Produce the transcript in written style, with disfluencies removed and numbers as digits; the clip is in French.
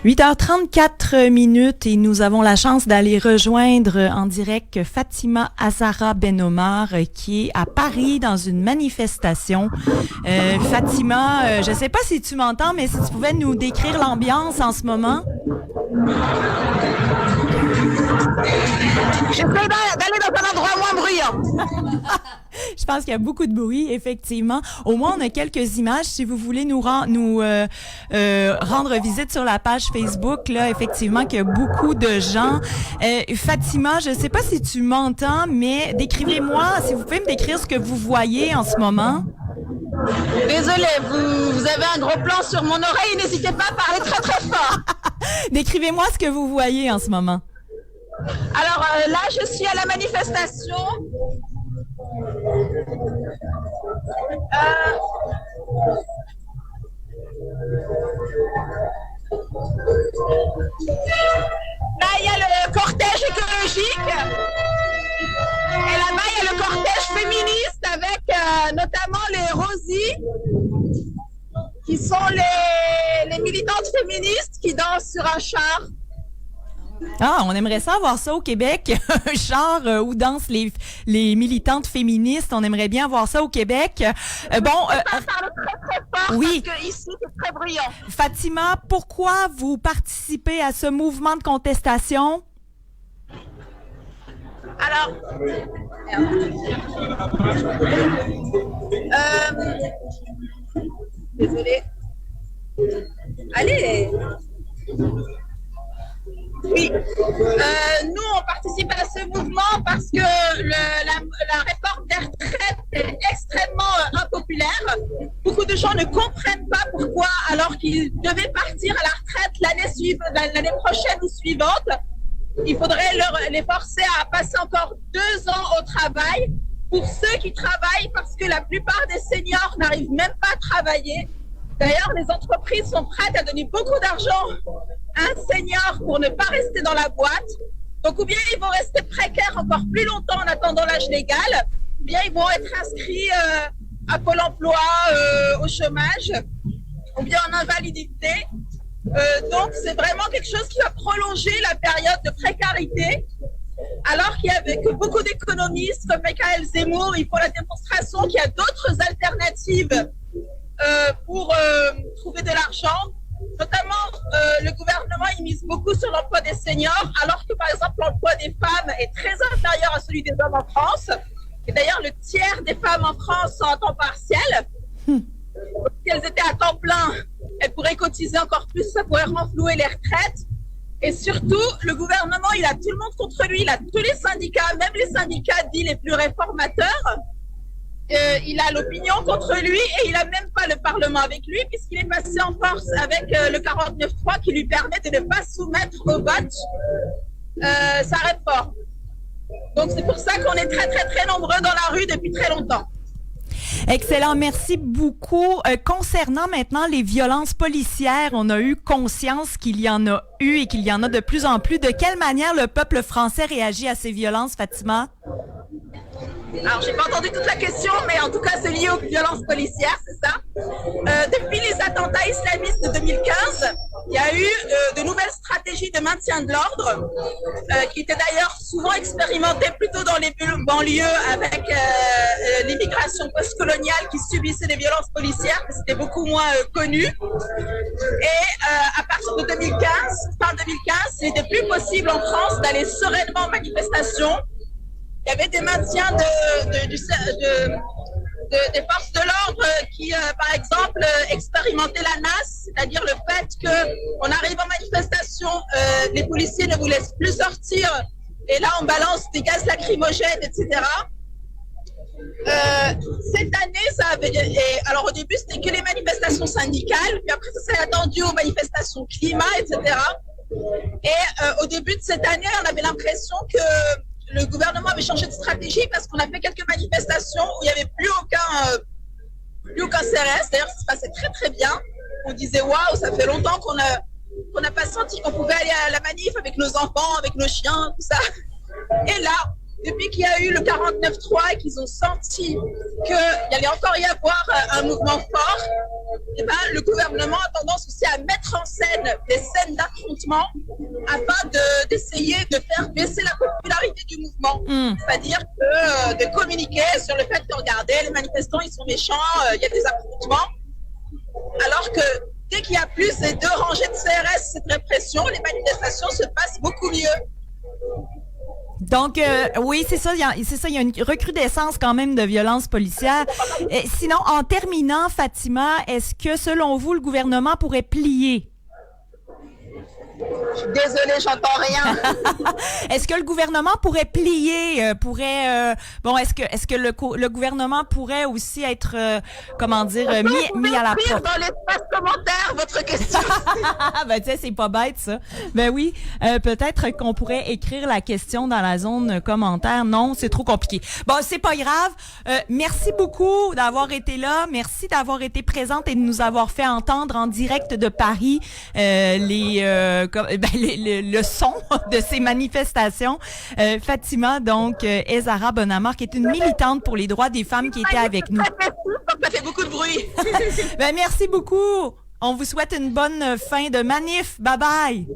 8h34 et nous avons la chance d'aller rejoindre en direct Fatima Azara Ben-Omar qui est à Paris dans une manifestation. Fatima, je ne sais pas si tu m'entends, mais si tu pouvais nous décrire l'ambiance en ce moment. J'essaie d'aller dans un endroit moins bruyant. Je pense qu'il y a beaucoup de bruit, effectivement. Au moins, on a quelques images. Si vous voulez nous rendre visite sur la page Facebook, là, effectivement, qu'il y a beaucoup de gens. Fatima, je ne sais pas si tu m'entends, mais décrivez-moi, si vous pouvez me décrire ce que vous voyez en ce moment. Désolée, vous avez un gros plan sur mon oreille. N'hésitez pas à parler très, très fort. Décrivez-moi ce que vous voyez en ce moment. Alors là, je suis à la manifestation. Là, il y a le cortège écologique. Et là-bas, il y a le cortège féministe avec notamment les Rosies, qui sont les militantes féministes qui dansent sur un char. Ah, on aimerait ça avoir ça au Québec, un char où dansent les militantes féministes. On aimerait bien avoir ça au Québec. Parle très très fort, oui. Parce que ici c'est très bruyant. Fatima, pourquoi vous participez à ce mouvement de contestation? Alors, désolée. Allez. Oui, nous on participe à ce mouvement parce que la réforme des retraites est extrêmement impopulaire. Beaucoup de gens ne comprennent pas pourquoi, alors qu'ils devaient partir à la retraite l'année prochaine ou suivante, il faudrait les forcer à passer encore 2 ans au travail. Pour ceux qui travaillent, parce que la plupart des seniors n'arrivent même pas à travailler. D'ailleurs, les entreprises sont prêtes à donner beaucoup d'argent à un senior pour ne pas rester dans la boîte. Donc, ou bien ils vont rester précaires encore plus longtemps en attendant l'âge légal, ou bien ils vont être inscrits à Pôle emploi, au chômage, ou bien en invalidité. Donc, c'est vraiment quelque chose qui va prolonger la période de précarité. Alors qu'avec beaucoup d'économistes comme Michael Zemmour, ils font la démonstration qu'il y a d'autres alternatives pour trouver de l'argent. Notamment, le gouvernement il mise beaucoup sur l'emploi des seniors, alors que par exemple l'emploi des femmes est très inférieur à celui des hommes en France. Et d'ailleurs, le tiers des femmes en France sont à temps partiel. Si elles étaient à temps plein, elles pourraient cotiser encore plus, ça pourrait renflouer les retraites. Et surtout, le gouvernement, il a tout le monde contre lui, il a tous les syndicats, même les syndicats dits les plus réformateurs. Il a l'opinion contre lui et il n'a même pas le Parlement avec lui puisqu'il est passé en force avec le 49.3 qui lui permet de ne pas soumettre au vote sa réforme. Donc c'est pour ça qu'on est très très très nombreux dans la rue depuis très longtemps. Excellent, merci beaucoup. Concernant maintenant les violences policières, on a eu conscience qu'il y en a eu et qu'il y en a de plus en plus. De quelle manière le peuple français réagit à ces violences, Fatima? Alors, j'ai pas entendu toute la question, mais en tout cas, c'est lié aux violences policières, c'est ça. Depuis les attentats islamistes de 2015, il y a eu de nouvelles stratégies de maintien de l'ordre, qui étaient d'ailleurs souvent expérimentées plutôt dans les banlieues avec l'immigration postcoloniale qui subissait des violences policières, mais c'était beaucoup moins connu. Et à partir de 2015, fin 2015, il n'était plus possible en France d'aller sereinement en manifestation. Il y avait des maintiens des forces de l'ordre qui, par exemple, expérimentaient la NAS, c'est-à-dire le fait qu'on arrive en manifestation, les policiers ne vous laissent plus sortir, et là on balance des gaz lacrymogènes, etc. Cette année, alors au début c'était que les manifestations syndicales, puis après ça s'est attendu aux manifestations climat, etc. Et au début de cette année, on avait l'impression que le gouvernement avait changé de stratégie parce qu'on a fait quelques manifestations où il n'y avait plus aucun CRS. D'ailleurs, ça se passait très très bien. On disait waouh, ça fait longtemps qu'on n'a pas senti qu'on pouvait aller à la manif avec nos enfants, avec nos chiens, tout ça. Et là, depuis qu'il y a eu le 49.3 et qu'ils ont senti qu'il allait encore y avoir un mouvement fort, et ben, le gouvernement a tendance aussi à mettre en scène des scènes recrutement afin d'essayer de faire baisser la popularité du mouvement. C'est-à-dire de communiquer sur le fait que, regardez, les manifestants, ils sont méchants, il y a des affrontements. Alors que dès qu'il y a plus de 2 rangées de CRS, cette répression, les manifestations se passent beaucoup mieux. Donc, oui, c'est ça, il y a une recrudescence quand même de violences policières. Et sinon, en terminant, Fatima, est-ce que, selon vous, le gouvernement pourrait plier? Je suis désolée, j'entends rien. Est-ce que le gouvernement pourrait plier, est-ce que le gouvernement pourrait aussi être, mis à la porte? Dans l'espace commentaire, votre question. Ben, tu sais, c'est pas bête, ça. Ben oui, peut-être qu'on pourrait écrire la question dans la zone commentaire. Non, c'est trop compliqué. Bon, c'est pas grave. Merci beaucoup d'avoir été là. Merci d'avoir été présente et de nous avoir fait entendre en direct de Paris, le son de ces manifestations. Fatima, donc, Ezara Bonamar, qui est une militante pour les droits des femmes qui était avec nous. Ça fait beaucoup de bruit. Ben, merci beaucoup. On vous souhaite une bonne fin de manif. Bye bye.